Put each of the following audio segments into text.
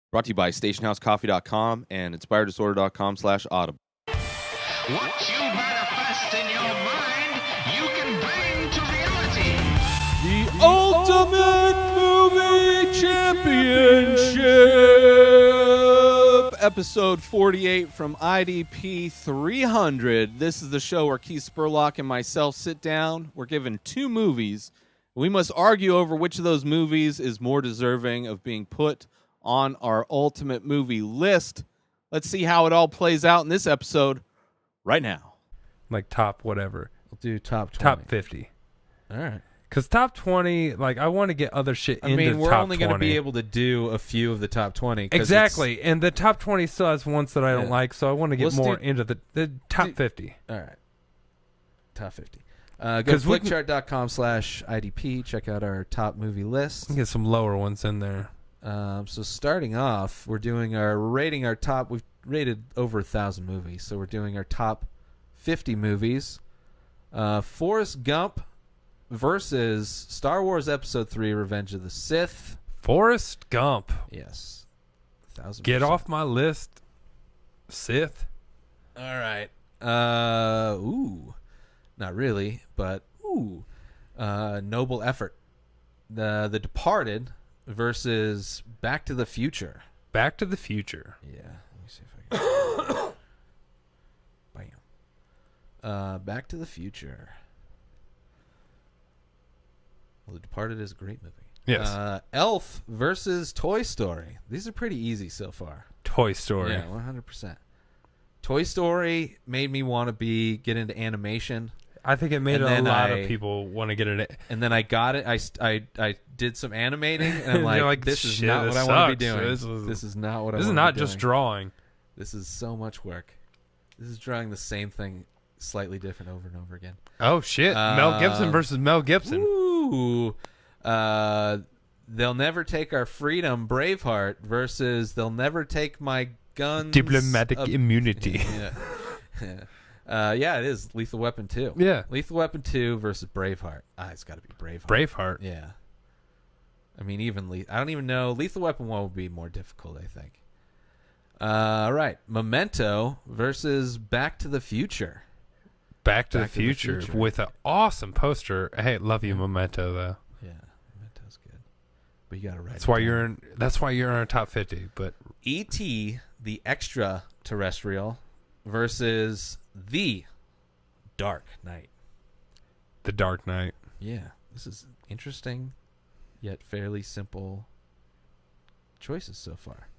Brought to you by stationhousecoffee.com and inspireddisorder.com/audible. What you manifest in your mind, you can bring to reality. The Ultimate Movie Championship, episode 48 from IDP 300. This is the show where Keith Spurlock and myself sit down. We're given two movies. We must argue over which of those movies is more deserving of being put on our ultimate movie list. Let's see how it all plays out in this episode right now. Like top whatever. We'll do top 20. Top 50. All right. Because top 20, like, I want to get other shit into top 20. I mean, we're only going to be able to do a few of the top 20. Exactly. And the top 20 still has ones that I don't like, so I want to get more into the top 50. All right. Top 50. Go to flickchart.com/IDP. Check out our top movie list. Get some lower ones in there. So starting off, we're rating our top. We've rated over 1,000 movies, so we're doing our top 50 movies. Forrest Gump versus Star Wars Episode 3: Revenge of the Sith. Forrest Gump. Yes. 1,000%. Get off my list, Sith. All right. Ooh. Not really, but ooh. Noble Effort. The Departed versus Back to the Future. Back to the Future. Yeah. Let me see if I can. Bam. Back to the Future. Well, The Departed is a great movie. Yes. Elf versus Toy Story. These are pretty easy so far. Toy Story. Yeah, 100%. Toy Story made me want to get into animation. I think it made a lot of people want to get it. And then I got it. I did some animating, and I'm like, this is not what I sucks. want to be doing. This is not what I want to be doing. This is not just drawing. This is so much work. This is drawing the same thing slightly different over and over again. Oh, shit. Mel Gibson versus Mel Gibson. Ooh. They'll Never Take Our Freedom, Braveheart, versus They'll Never Take My Guns. Diplomatic immunity. Yeah. Yeah, it is Lethal Weapon 2. Yeah. Lethal Weapon 2 versus Braveheart. It's got to be Braveheart. Braveheart. Yeah. I mean, I don't even know. Lethal Weapon 1 would be more difficult, I think. All right. Memento versus Back to the Future. Back to the Future with an awesome poster. Hey, love you, Memento, though. Yeah, Memento's good. But you got to write That's why you're in our top 50. But E.T. the Extra Terrestrial versus The Dark Knight. The Dark Knight. Yeah, this is interesting, yet fairly simple choices so far.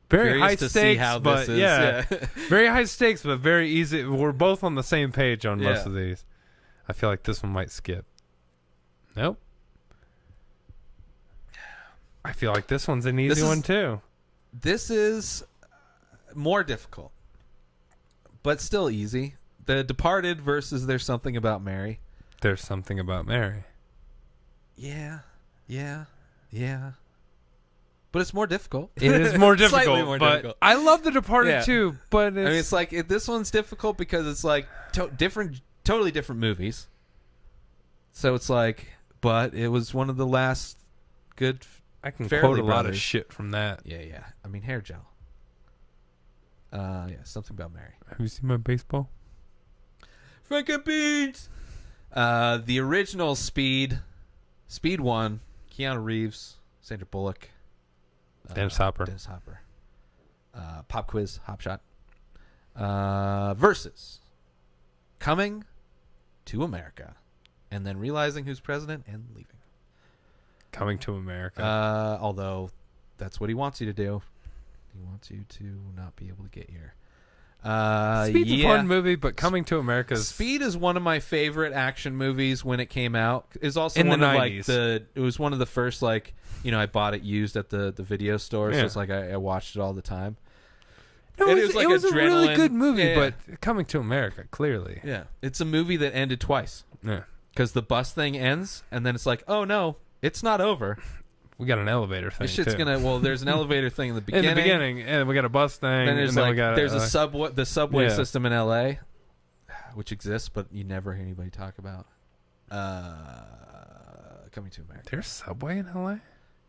Very high to stakes, see how but this is, yeah. Very high stakes, but very easy. We're both on the same page on most of these. I feel like this one might skip. Nope. I feel like this one's an easy one too. This is more difficult, but still easy. The Departed versus There's Something About Mary. There's Something About Mary. Yeah. But it's more difficult. It is more difficult. Slightly more difficult. I love The Departed too, but it's like this one's difficult because it's like totally different movies. So it's like, but it was one of the last good. I can Fairly quote a lot Brothers. of shit from that. Yeah. I mean, hair gel. Something About Mary. Have you seen my baseball? Frankenbeans. The original Speed 1, Keanu Reeves, Sandra Bullock, Dennis Hopper. Pop Quiz, Hop Shot. Versus Coming to America, and then realizing who's president and leaving. Coming to America. Although that's what he wants you to do. He wants you to not be able to get here. Speed's a fun movie, but Coming to America. Speed is one of my favorite action movies when it came out. Is also in one the of 90s. it was one of the first I bought it used at the video store, so it's like I watched it all the time. No, it was a really good movie, but Coming to America, clearly. Yeah, it's a movie that ended twice. Yeah, because the bus thing ends, and then it's like, oh no, it's not over. We got an elevator thing. This shit's too. there's an elevator thing in the beginning. In the beginning, and we got a bus thing. Then there's there's a subway, the subway Yeah. system in LA, which exists, but you never hear anybody talk about. Coming to America. There's Subway in LA?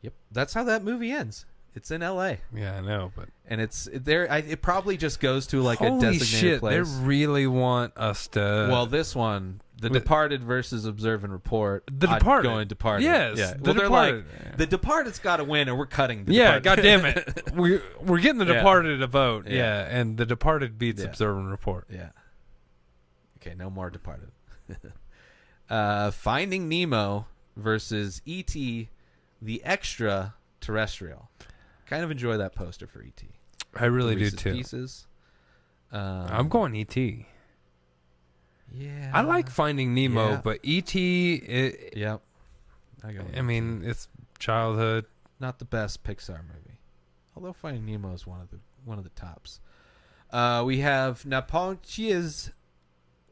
Yep, that's how that movie ends. It's in L.A. Yeah, I know, but and it's there. It probably just goes to like a holy designated shit, place. they really want us to. Well, this one, The Departed versus Observe and Report. The Departed. Going Departed. Yes, Yeah. The Well, they're Departed. like, The Departed's got to win, or we're cutting The Yeah, Departed. God damn it. We're getting The Yeah. Departed to vote. Yeah. Yeah, and The Departed beats Yeah. Observe and Report. Yeah. Okay, no more Departed. Finding Nemo versus E.T. the Extra Terrestrial. Kind of enjoy that poster for E.T. I really do Reese's too. Pieces. I'm going E.T. Yeah. I like Finding Nemo, Yeah. but E.T. Yep. I go. I mean, it's childhood. Not the best Pixar movie, although Finding Nemo is one of the tops. We have Naponchi's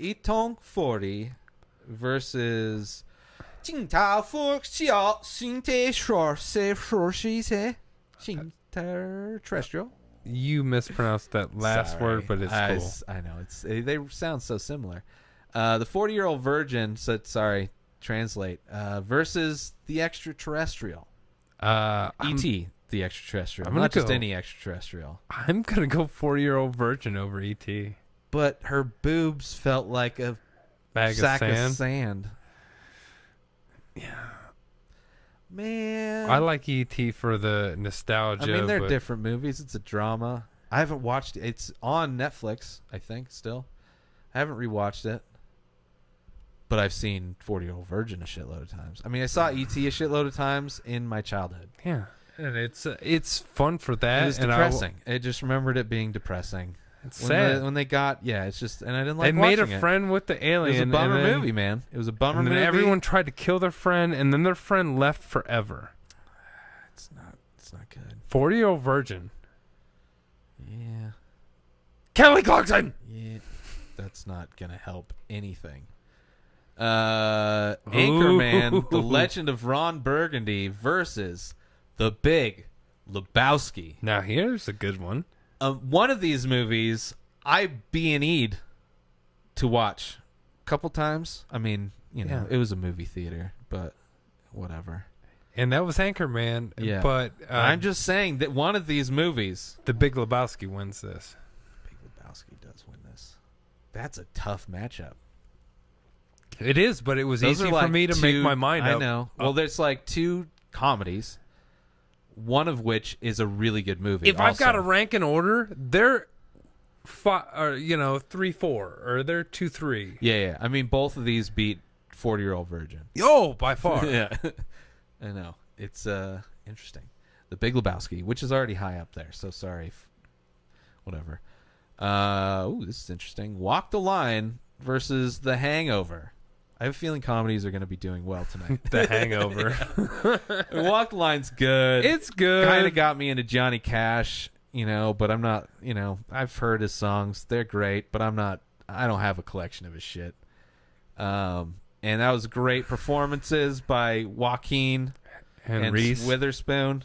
Itong 40 versus 警察副小心态说是说是一些 Terrestrial. You mispronounced that last Sorry. word, but it's cool. I know they sound so similar. The 40-year-old virgin said, "Sorry, translate." Versus the extraterrestrial. E.T. the extraterrestrial, I'm gonna not just go- any extraterrestrial. I'm gonna go 4-year-old virgin over E.T. But her boobs felt like a Bag sack of sand. Yeah, man. I like E.T. for the nostalgia. I mean, they're but different movies. It's a drama. I haven't watched it. It's on Netflix, I think, still. I haven't rewatched it. But I've seen 40-Year-Old Virgin a shitload of times. I mean, I saw E.T. a shitload of times in my childhood. Yeah, and it's fun for that. It was and depressing. I just remembered it being depressing. It's When sad. when they got, it's just, and I didn't like They made a watching it. friend with the It alien. was a bummer and then, movie, man. It was a bummer And then movie. everyone tried to kill their friend, and then their friend left forever. It's not good. 40-year-old virgin. Yeah. Kelly Clarkson. Yeah. That's not going to help anything. Anchorman, The Legend of Ron Burgundy versus the Big Lebowski. Now here's a good one. One of these movies I B&E'd to watch a couple times. I mean, Yeah. it was a movie theater, but whatever. And that was Anchorman. Yeah. But I'm just saying that one of these movies, the Big Lebowski wins this. Big Lebowski does win this. That's a tough matchup. It is, but it was Those easy are for me to make my mind up. I know. Well, there's like two comedies, one of which is a really good movie. If I've got to also. rank in order, they're 3-4, or they're 2-3. Yeah. I mean, both of these beat 40-Year-Old Virgin. Oh, by far. Yeah. I know. It's interesting. The Big Lebowski, which is already high up there, so sorry. Whatever. This is interesting. Walk the Line versus The Hangover. I have a feeling comedies are going to be doing well tonight. The Hangover. Walk the Line's good. It's good. Kind of got me into Johnny Cash, but I'm not, I've heard his songs. They're great, but I don't have a collection of his shit. And that was great performances by Joaquin and Reese. Witherspoon.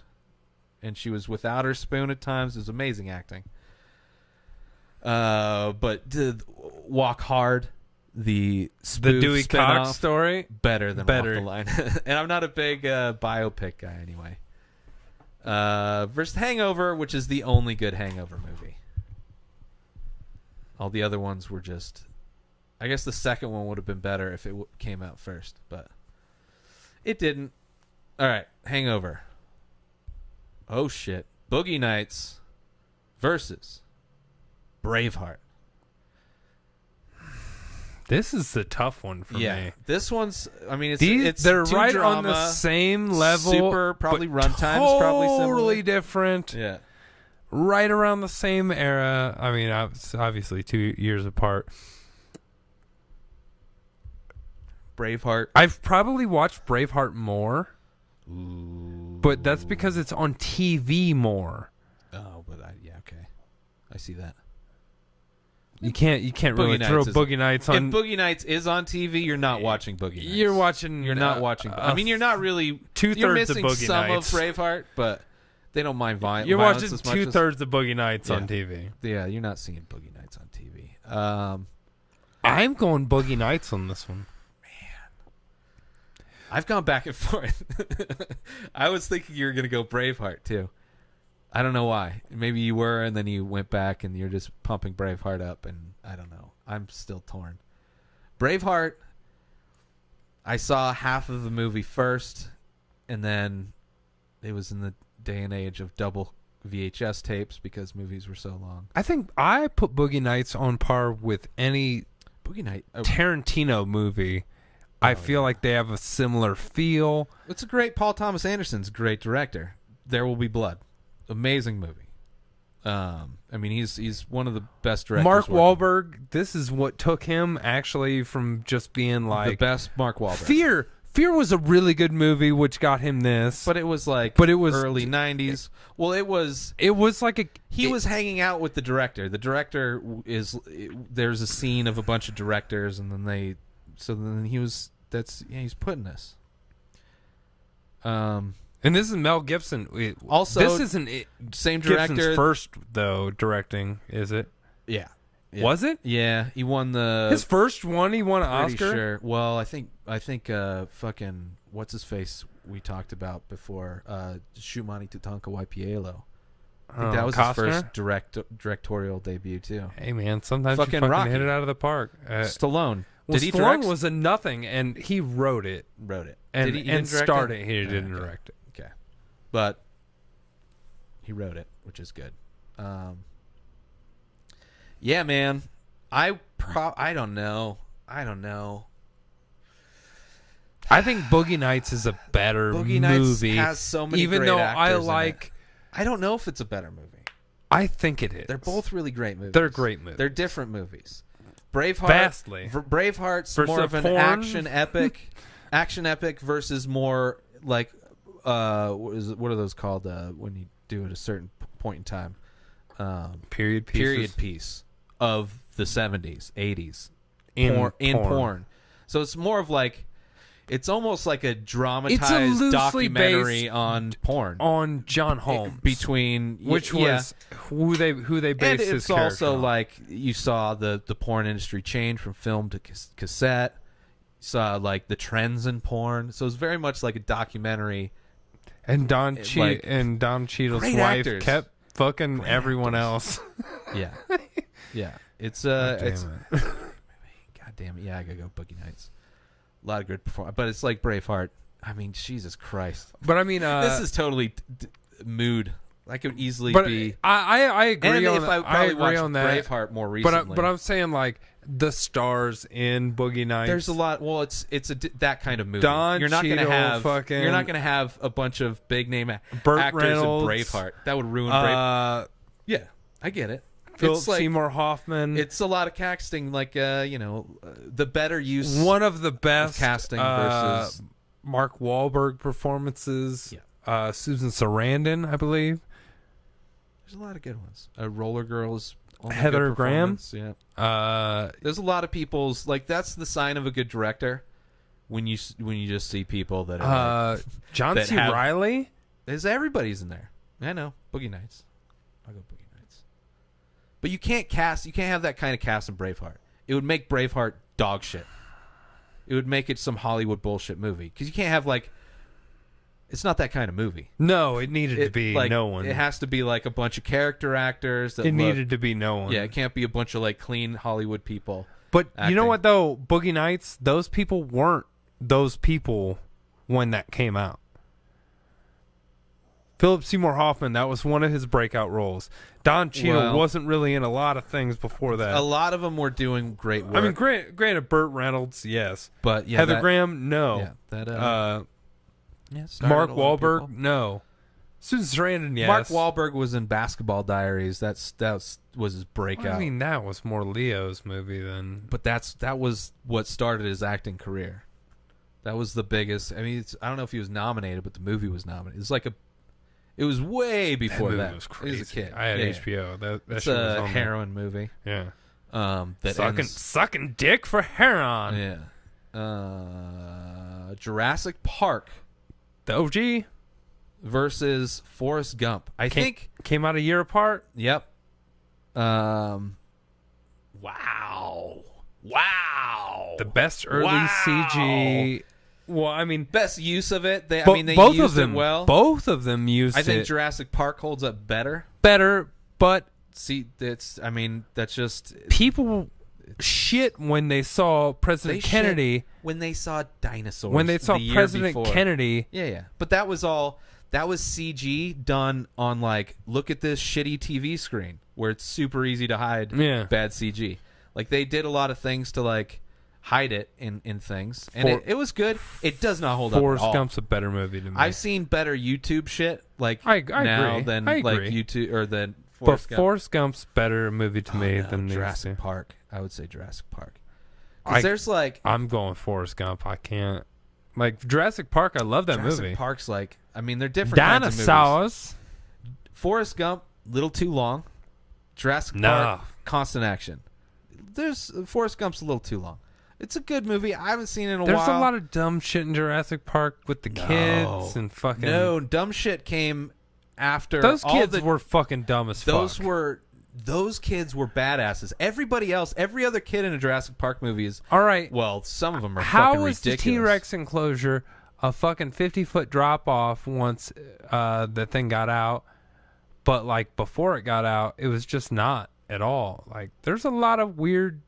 And she was without her spoon at times. It was amazing acting. But Walk Hard, the Dewey spin-off, Cox story. better than Better. Walk the Line. And I'm not a big biopic guy anyway. Versus Hangover, which is the only good Hangover movie. All the other ones were just... I guess the second one would have been better if it came out first, but it didn't. All right, Hangover. Oh, shit. Boogie Nights versus Braveheart. This is a tough one for me. This one's... I mean, They're two right drama, on the same level. Super, probably but runtime's probably similar. Totally different. Yeah. Right around the same era. I mean, obviously 2 years apart. Braveheart. I've probably watched Braveheart more, Ooh. but that's because it's on TV more. Oh, but okay. I see that. You can't really Boogie throw Nights is- Boogie Nights on. If Boogie Nights is on TV, you're not watching Boogie Nights. You're watching. You're not watching. I mean, you're not really. You're 2/3 of missing Boogie some Nights. of Braveheart, but they don't mind violence. You're watching as much 2/3 of Boogie Nights on Yeah. TV. Yeah, you're not seeing Boogie Nights on TV. I'm going Boogie Nights on this one. I've gone back and forth. I was thinking you were going to go Braveheart too. I don't know why. Maybe you were, and then you went back, and you're just pumping Braveheart up, and I don't know. I'm still torn. Braveheart, I saw half of the movie first, and then it was in the day and age of double VHS tapes because movies were so long. I think I put Boogie Nights on par with any Boogie Night Tarantino movie. I feel like they have a similar feel. It's a great Paul Thomas Anderson's a great director. There Will Be Blood, amazing movie. I mean, he's one of the best directors. Mark working. Wahlberg. This is what took him actually from just being like The best Mark Wahlberg. Fear was a really good movie, which got him this. But it was like early 90s. Well, it was like a... He was hanging out with the director. The director there's a scene of a bunch of directors, and then he's putting this. And this is Mel Gibson. Also, this isn't same director. Gibson's first, though, directing, is it? Yeah. Was it? Yeah, he won his first one. He won an pretty Oscar. Sure. Well, I think fucking what's his face we talked about before. Shumani Tutanka Waipielo. I think that was Costner? his first directorial debut too. Hey man, sometimes you Fucking fucking Rocky. hit it out of the park. Stallone. Well, Did he Stallone direct? was a nothing, and he wrote it Wrote it. and Did he didn't direct started. it? He Oh, didn't okay. direct it. Okay, but he wrote it, which is good. Yeah, man. I don't know. I think Boogie Nights is a better Boogie Nights movie. has so many even great though actors I in it. like. I don't know if it's a better movie. I think it is. They're both really great movies. They're great movies. They're different movies. Braveheart. Vastly. Braveheart's Versus more of an porn. action epic versus more like what are those called when you do at a certain point in time? Period pieces. Period piece of the 70s, 80s In porn. So it's more of like it's almost like a It's a dramatized loosely documentary based on porn on John Holmes, between which yeah. was who they based And his it's character also on. like you saw the porn industry change from film to cassette. You saw like the trends in porn. So it's very much like a documentary. and Don like, Cheadle's great wife actors. kept fucking Great everyone actors. else. Yeah, yeah. It's God damn it's it. God damn it. Yeah, I gotta go Boogie Nights. A lot of good performance, but it's like Braveheart. I mean, Jesus Christ. But I mean, This is totally mood. I could easily but be. I agree And on if I I probably agree watched on that. Braveheart more recently. But I'm saying like the stars in Boogie Nights. There's a lot. Well, it's that kind of movie. Don You're not Cheadle, gonna have fucking- You're not gonna have a bunch of big name Burt actors Reynolds, in Braveheart. That would ruin Braveheart. Yeah, I get it. Philip It's like Seymour Hoffman. it's a lot of casting. Like the better use one of the best casting versus Mark Wahlberg performances. Yeah. Susan Sarandon, I believe. There's a lot of good ones. Roller Girls. only Heather good Graham? performance, Yeah. There's a lot of people's like that's the sign of a good director when you just see people that are John that C. have- Reilly. there's everybody's in there. I know Boogie Nights. I'll go Boogie Nights. But you can't have that kind of cast in Braveheart. It would make Braveheart dog shit. It would make it some Hollywood bullshit movie because you can't have like it's not that kind of movie. No, it needed to be like, no one. It has to be like a bunch of character acters. That It look- needed to be no one. Yeah, it can't be a bunch of like clean Hollywood people. But you know acting. what though? Boogie Nights, those people weren't those people when that came out. Philip Seymour Hoffman, that was one of his breakout roles. Don Cheadle Well- wasn't really in a lot of things before that. A lot of them were doing great work. I mean, granted, Burt Reynolds, yes. but yeah, Heather that- Graham, no. Yeah, that yeah, started Mark a lot of Wahlberg, people. no. Susan Sarandon, yes. Mark Wahlberg was in Basketball Diaries. That was his breakout. I mean, that was more Leo's movie than. but that was what started his acting career. That was the biggest. I mean, I don't know if he was nominated, but the movie was nominated. It was way before movie that. was He crazy. was a kid. I had Yeah. HBO. That It's shit was a on heroin movie. there. Yeah. Yeah. That Sucking dick for heroin. Yeah. Jurassic Park The OG versus Forrest Gump. I think. came out a year apart. Yep. Wow. The best early CG Well, I mean, best use of it. They both used of them it well. Both of them used it. I think Jurassic Park holds up better. But See, that's just people shit when they saw President they Kennedy. shit when they saw dinosaurs. When they saw the year President before. Kennedy. Yeah. But that was CG done on like, look at this shitty TV screen where it's super easy to hide bad CG. Like they did a lot of things to like hide it in things, and it was good. It does not hold up at all. Forrest Gump's a better movie to me. I've seen better YouTube shit like I now agree. than I like agree. YouTube or than But Forrest Gump. Forrest Gump's better movie to me than these Jurassic two. Park. I would say Jurassic Park. Because there's like I'm going Forrest Gump. I can't. Like Jurassic Park, I love that Jurassic movie. Park's like, I mean, they're different kinds of movies. Dinosaurs. Forrest Gump, little too long. Jurassic Park, constant action. There's Forrest Gump's a little too long. It's a good movie. I haven't seen it in a There's while. a lot of dumb shit in Jurassic Park with the kids and fucking. No, dumb shit came after. Those all kids were fucking dumb as fuck. Those kids were badasses. Everybody else, every other kid in a Jurassic Park movie is all right. Well, some of them are How fucking was ridiculous. the T-Rex enclosure a fucking 50-foot drop off once the thing got out? But like before it got out, it was just not at all. Like there's a lot of weird.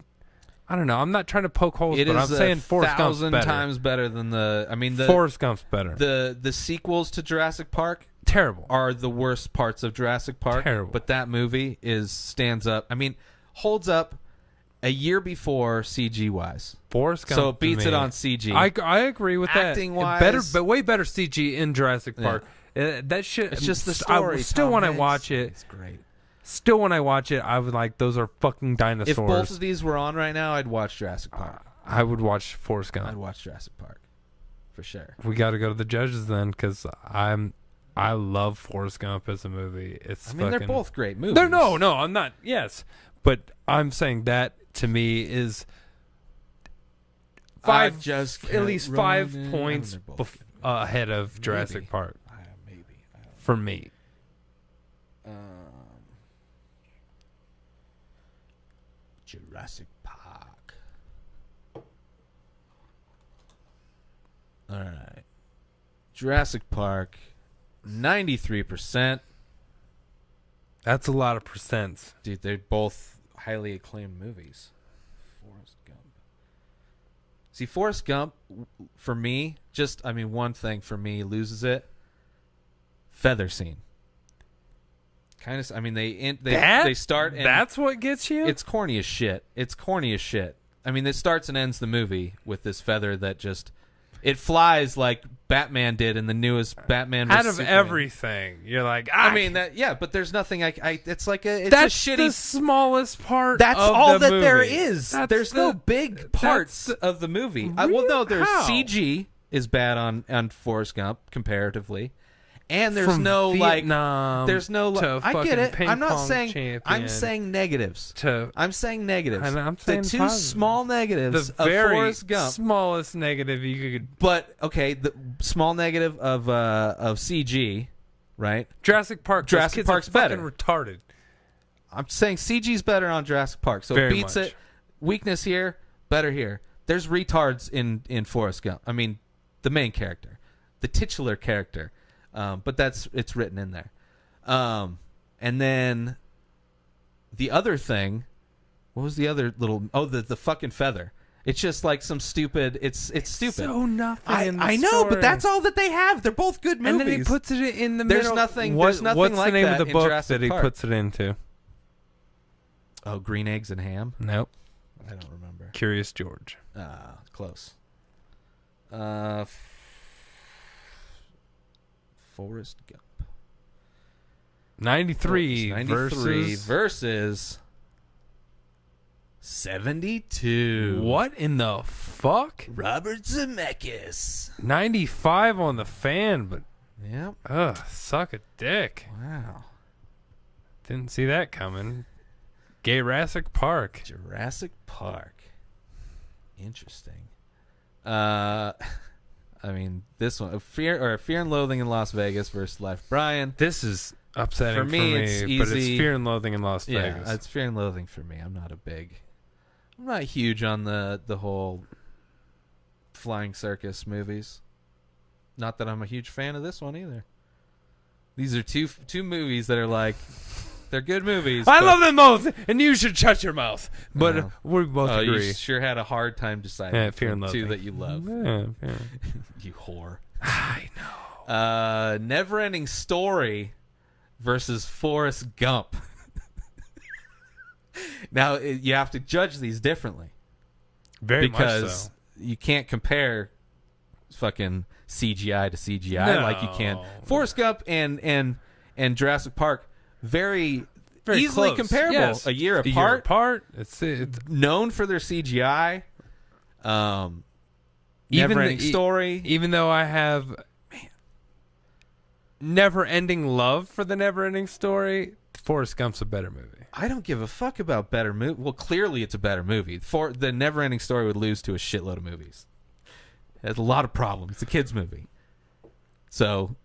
I don't know. I'm not trying to poke holes, but I'm saying Forrest Gump's better. 1,000 times better than the. I mean, Forrest Gump's better. The sequels to Jurassic Park Terrible. are the worst parts of Jurassic Park. Terrible. But that movie stands up. I mean, holds up a year before CG wise. Forrest Gump. So it beats to it me. on CG. I agree with that. Acting-wise- better, but way better CG in Jurassic Park. That shit. It's just the I story. still, Tom when I Hanks, watch it, it's great. Still, when I watch it, I was like, "Those are fucking dinosaurs." If both of these were on right now, I'd watch Jurassic Park. I would watch Forrest Gump. I'd watch Jurassic Park for sure. We got to go to the judges then, because I love Forrest Gump as a movie. It's. I mean, they're fucking, both great movies. No, I'm not. Yes, but I'm saying that to me is I just at can't least run 5 in. points They're both good. ahead of Jurassic Maybe. Park Maybe. I don't for me. Jurassic Park. All right. Jurassic Park, 93%. That's a lot of percents. Dude, they're both highly acclaimed movies. Forrest Gump. See, Forrest Gump, for me, one thing for me loses it. Feather scene. Kind of, I mean, they start and That's what gets you? it's corny as shit. I mean, it starts and ends the movie with this feather that just it flies like Batman did in the newest Batman out vs. of Superman. everything. You're like, I mean but there's nothing it's like it's that's a shitty the smallest part. That's of all the that there movie. is. That's There's no big parts of the movie. Well, no, there's How? CG is bad on Forrest Gump comparatively, and there's From no Vietnam there's no to I get fucking it. ping I'm not pong saying champion I'm saying negatives. I'm saying negatives. And I'm saying the two positive. small negatives the of very Forrest Gump. smallest negative you could. But okay, the small negative of CG, right? Jurassic Park. Jurassic those kids Park's are fucking better. retarded. I'm saying CG's better on Jurassic Park, so Very it beats much. it. Weakness here, better here. There's retards in Forrest Gump. I mean, the main character, the titular character, but it's written in there. And then the other thing, what was the other little? Oh, the fucking feather. It's just like some stupid. It's stupid. So nothing. in the I know, story. but that's all that they have. They're both good movies. And then he puts it in the There's middle. nothing- What- there's nothing what's like the name that of the in book Jurassic that he Park. puts it into? Oh, Green Eggs and Ham. Nope. I don't remember. Curious George. Close. Forrest Gump. 93 versus 72. What in the fuck? Robert Zemeckis. 95 on the fan, but Yep. suck a dick. Wow. Didn't see that coming. Jurassic Park. Jurassic Park. Interesting. I mean, this one, Fear and Loathing in Las Vegas versus Life of Brian. This is upsetting For me, it's but it's easy. Fear and Loathing in Las Yeah, Vegas. it's Fear and Loathing for me. I'm not huge on the whole flying circus movies. Not that I'm a huge fan of this one either. These are two movies that are like, they're good movies. I love them both, and you should shut your mouth. But No. we both agree. You sure had a hard time deciding Yeah, Fear and between two Loathing. that you love. Yeah, yeah. You whore. I know. Never-ending Story versus Forrest Gump. Now, you have to judge these differently. Very because much so. you can't compare fucking CGI to CGI like you can. Forrest Gump and Jurassic Park, very easily close. comparable. Yes. A year A apart. year apart. It's Known for their CGI. Even Never-ending Story. Even though I have never-ending love for the Never-Ending Story, Forrest Gump's a better movie. I don't give a fuck about better movie. Well, clearly it's a better movie. For the Never-Ending Story would lose to a shitload of movies. It has a lot of problems. It's a kids movie. So,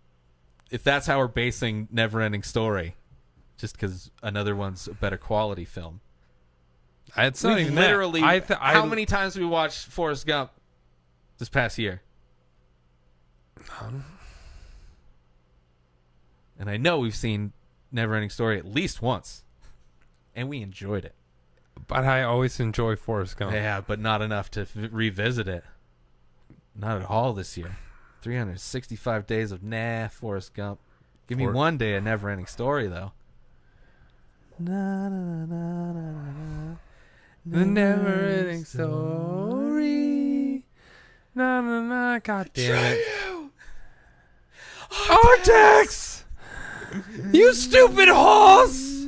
if that's how we're basing Never-Ending Story, just because another one's a better quality film. It's not We've even literally. that. How many times have we watched Forrest Gump this past year? And I know we've seen Never-Ending Story at least once. And we enjoyed it. But I always enjoy Forrest Gump. Yeah, but not enough to revisit it. Not at all this year. 365 days of Forrest Gump. Give me one day a Never-Ending Story, though. The Never-Ending Story. Na na na. God damn it. Artex! You stupid horse!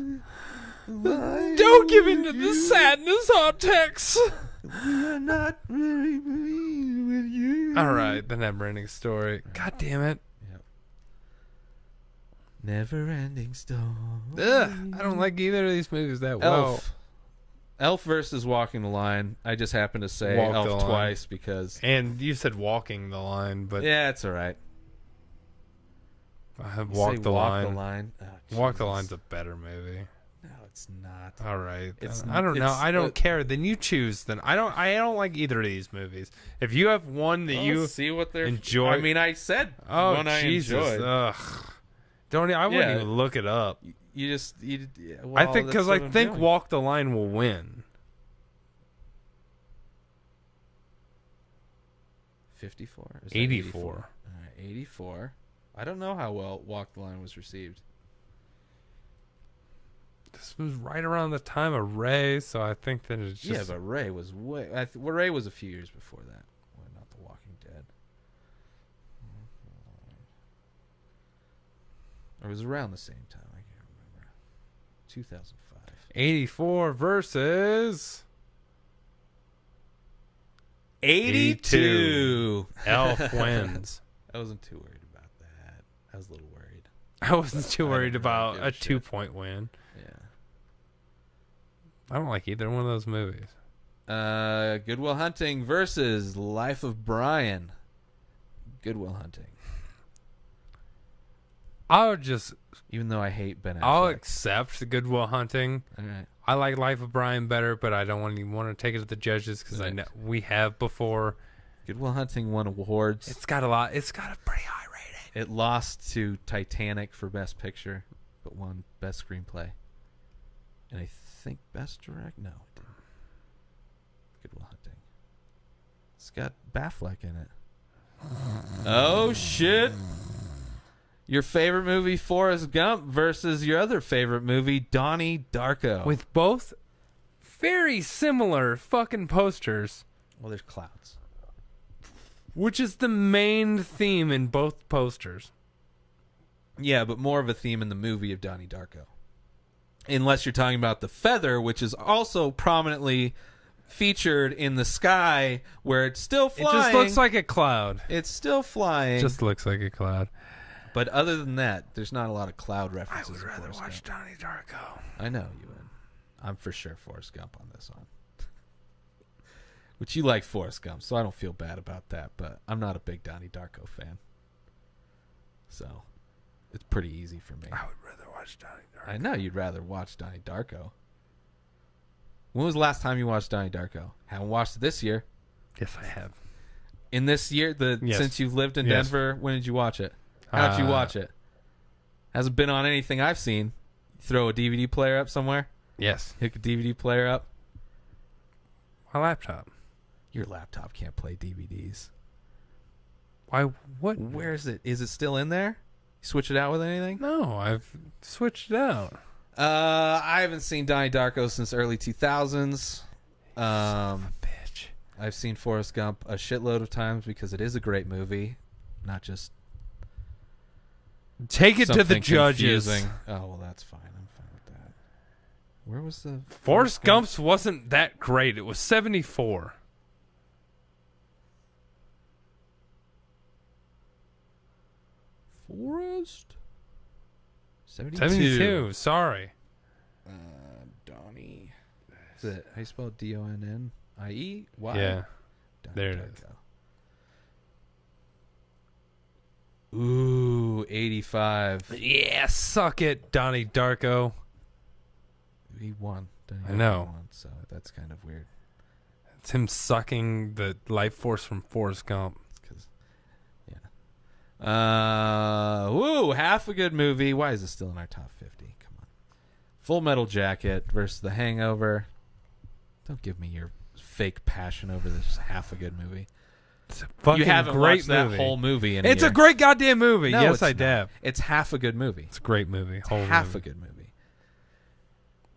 Don't give in to the sadness, Artex. We're not very pleased with you. All right, the Never-Ending Story. God damn it. Yep. Never-Ending Story. Ugh, I don't like either of these movies that well. Elf versus Walking the Line. I just happened to say Walk the Elf Line. twice because... And you said Walking the Line, but Yeah, it's all right. I have You Walk say the Walk Line. the Line. Oh, Walk the Jesus. Line's a better movie. No, it's not. All right. It's- I don't know. it's- I don't care. Then you choose. Then I don't like either of these movies. If you have one that you see what they're enjoy- I mean, I said oh one Jesus, I enjoyed. ugh. Don't. I wouldn't Yeah. even look it up. You just yeah, I well, think that's because what I I'm think doing. Walk the Line will win. 54. Is that 84. All right, 84. I don't know how well Walk the Line was received. This was right around the time of Ray, so I think that it's just. Yeah, but Ray was Ray was a few years before that. Well, not The Walking Dead. Or it was around the same time. I can't remember. 2005. 84 versus 82. Elf wins. I wasn't too worried about that. I was a little worried. I wasn't too I worried didn't really about give a a shit. 2-point win. Yeah. I don't like either one of those movies. Good Will Hunting versus Life of Brian. Good Will Hunting. I'll just. Even though I hate Ben Affleck. I'll accept Good Will Hunting. All right. I like Life of Brian better, but I don't even want to take it to the judges because I Right. know we have before. Good Will Hunting won awards. It's got a lot. It's got a pretty high rating. It lost to Titanic for Best Picture, but won Best Screenplay. And I think Best Direct. No, it didn't. Good Will Hunting. It's got Batfleck in it. Oh shit! Your favorite movie, Forrest Gump, versus your other favorite movie, Donnie Darko. With both very similar fucking posters, well, there's clouds. which is the main theme in both posters. Yeah, but more of a theme in the movie of Donnie Darko. Unless you're talking about the feather, which is also prominently featured in the sky, where it's still flying. It just looks like a cloud. It's still flying. Just looks like a cloud. But other than that, there's not a lot of cloud I references. would in rather Forrest watch Gump. Donnie Darko. I know you would. I'm for sure Forrest Gump on this one. Which you like Forrest Gump, so I don't feel bad about that. But I'm not a big Donnie Darko fan. So it's pretty easy for me. I would rather watch Donnie Darko. I know you'd rather watch Donnie Darko. When was the last time you watched Donnie Darko? Haven't watched it this year. Yes, I have. In this year, Yes. since you've lived in Yes. Denver, when did you watch it? How'd you watch it? Hasn't been on anything I've seen. Throw a DVD player up somewhere. Yes. Hook a DVD player up. My laptop. Your laptop can't play DVDs. Why? What? Where is it? Is it still in there? You switch it out with anything? No, I've switched it out. I haven't seen Donnie Darko since early 2000s. Bitch. I've seen Forrest Gump a shitload of times because it is a great movie, not just Take it to the something judges. confusing. Oh, well, that's fine. I'm fine with that. Where was the Forrest Gump's wasn't that great. It was 74. Forrest? 72. 72. Sorry. Donnie. Is it, how you spell Donnie? Why? Yeah. Donnie There it Darko. Ooh, 85. Yeah, suck it, Donnie Darko. He won. Donnie I know. Darko won, so that's kind of weird. It's him sucking the life force from Forrest Gump. Cause, yeah. Woo, half a good movie. Why is it still in our top 50? Come on. Full Metal Jacket versus The Hangover. Don't give me your fake passion over this half a good movie. It's a fucking You haven't great watched movie. that whole movie in It's a a year. great goddamn movie. No, yes, it's I not. dab. It's half a good movie. It's a great movie. Whole Half movie. a good movie.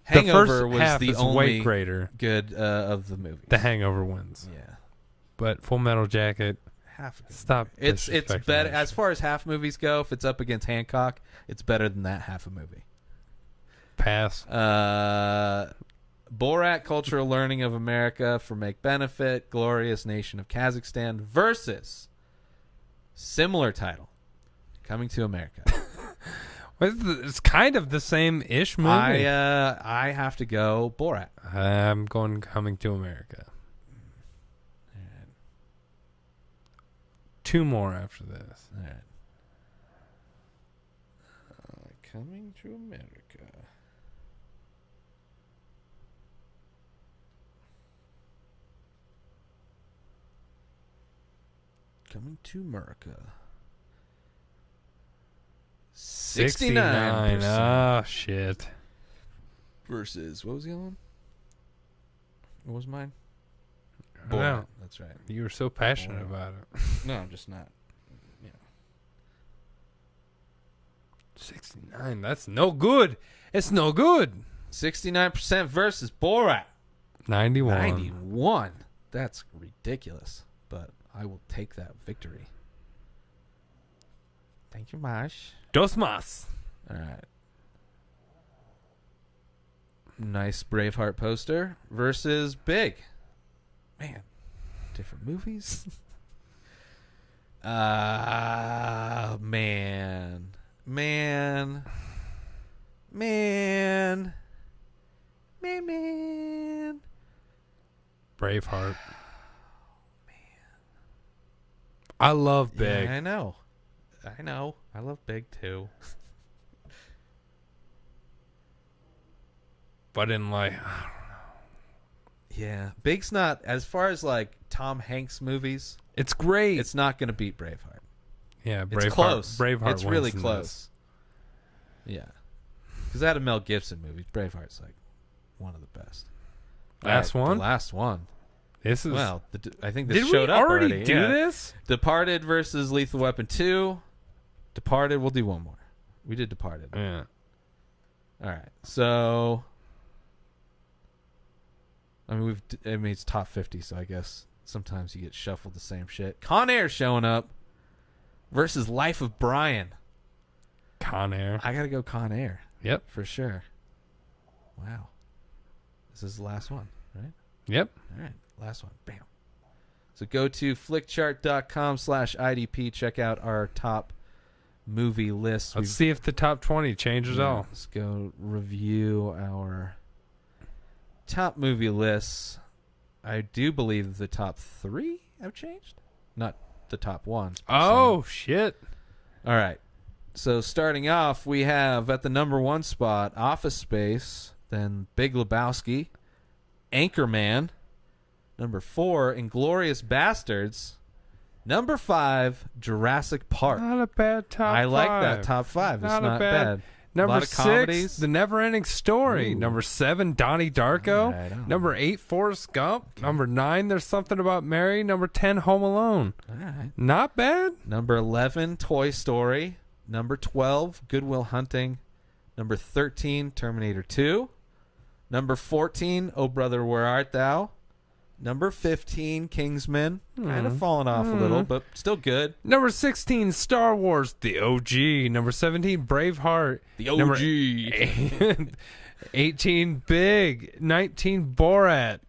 The Hangover first was half the is only way greater. good of the movies. The Hangover wins. Yeah. But Full Metal Jacket, Half a good stop. It's disrespecting better that as shit. far as half movies go. If it's up against Hancock, it's better than that half a movie. Pass. Borat: Cultural Learning of America for Make Benefit, Glorious Nation of Kazakhstan versus similar title, Coming to America. It's kind of the same-ish movie. I have to go Borat. I'm going Coming to America. Two more after this. All right. Coming to America. Coming to America. 69%. Oh, shit. Versus, what was the other one? What was mine? I don't know. That's right. You were so passionate Borat. about it. No, I'm just not. 69. That's no good. It's no good. 69% versus Borat. 91. 91. That's ridiculous. But I will take that victory. Thank you, Marsh. Dos más. All right. Nice Braveheart poster versus Big. Man, different movies. Man. Braveheart. I love Big. Yeah, I know. I love Big too. But in like, Yeah, Big's not, as far as like Tom Hanks movies, it's great. it's not going to beat Braveheart. Yeah, Braveheart. It's close. Braveheart It's really wins in close. Yeah. Because out of Mel Gibson movies, Braveheart's like one of the best. Last All right, one? The last one. This is. Well, I think this did showed we up already do yeah. this? Departed versus Lethal Weapon 2. Departed, we'll do one more. We did Departed. Yeah. All right. So, I mean, it's top 50, so I guess sometimes you get shuffled the same shit. Con Air showing up versus Life of Brian. Con Air. I got to go Con Air. Yep. For sure. Wow. This is the last one, right? Yep. All right. Last one. Bam. So go to flickchart.com/IDP. Check out our top movie list. Let's see if the top 20 changes all. Let's go review our top movie lists. I do believe the top 3 have changed. Not the top 1. Oh, shit. All right. So starting off, we have at the number 1 spot, Office Space, then Big Lebowski, Anchorman, number 4, Inglourious Bastards, Number 5, Jurassic Park. Not a bad top I five. like that top 5. It's not bad. Number a lot of 6, comedies. The Never-Ending Story. Ooh. Number 7, Donnie Darko. Alright, Number 8, Forrest Gump. Number 9, There's Something About Mary. Number 10, Home Alone. All right. Not bad. Number 11, Toy Story. Number 12, Good Will Hunting. Number 13, Terminator 2. Number 14, Oh Brother, Where Art Thou? Number 15, Kingsman. Kind of fallen off a little, but still good. Number 16, Star Wars, the OG. Number 17, Braveheart. The OG. Number 18, Big. 19, Borat.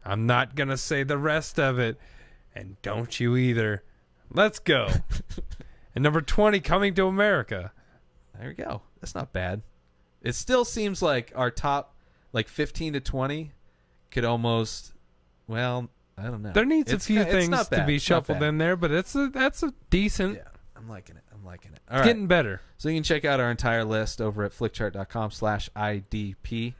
I'm not going to say the rest of it. And don't you either. Let's go. And number 20, Coming to America. There we go. That's not bad. It still seems like our top, like 15 to 20, could almost, well, I don't know. There needs a few things not to bad. be It's not shuffled bad. in there, but that's a decent. Yeah, I'm liking it. All It's right. getting better. So you can check out our entire list over at flickchart.com/IDP.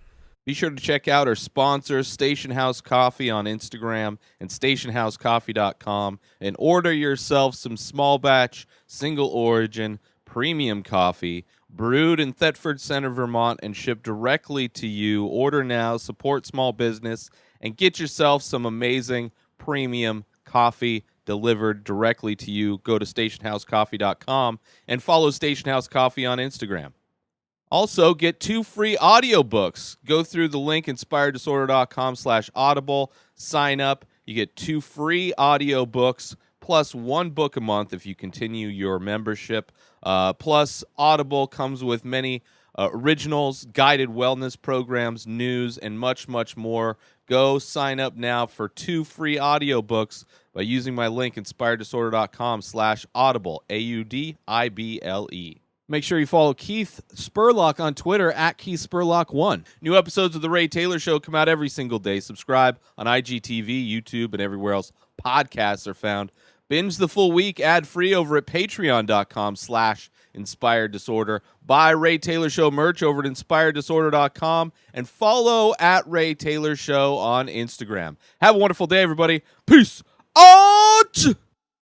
Be sure to check out our sponsors, Station House Coffee on Instagram and stationhousecoffee.com, and order yourself some small batch, single origin, premium coffee brewed in Thetford Center, Vermont, and shipped directly to you. Order now, support small business, and get yourself some amazing premium coffee delivered directly to you. Go to stationhousecoffee.com and follow Station House Coffee on Instagram. Also, get 2 free audiobooks. Go through the link inspireddisorder.com/audible. Sign up. You get 2 free audiobooks plus 1 book a month if you continue your membership. Plus, Audible comes with many originals, guided wellness programs, news, and much, much more. Go sign up now for 2 free audiobooks by using my link inspireddisorder.com/audible, AUDIBLE. Make sure you follow Keith Spurlock on Twitter at KeithSpurlock1. New episodes of The Ray Taylor Show come out every single day. Subscribe on IGTV, YouTube, and everywhere else podcasts are found. Binge the full week ad-free over at patreon.com/inspireddisorder. Buy Ray Taylor Show merch over at inspireddisorder.com and follow at Ray Taylor Show on Instagram. Have a wonderful day, everybody. Peace out!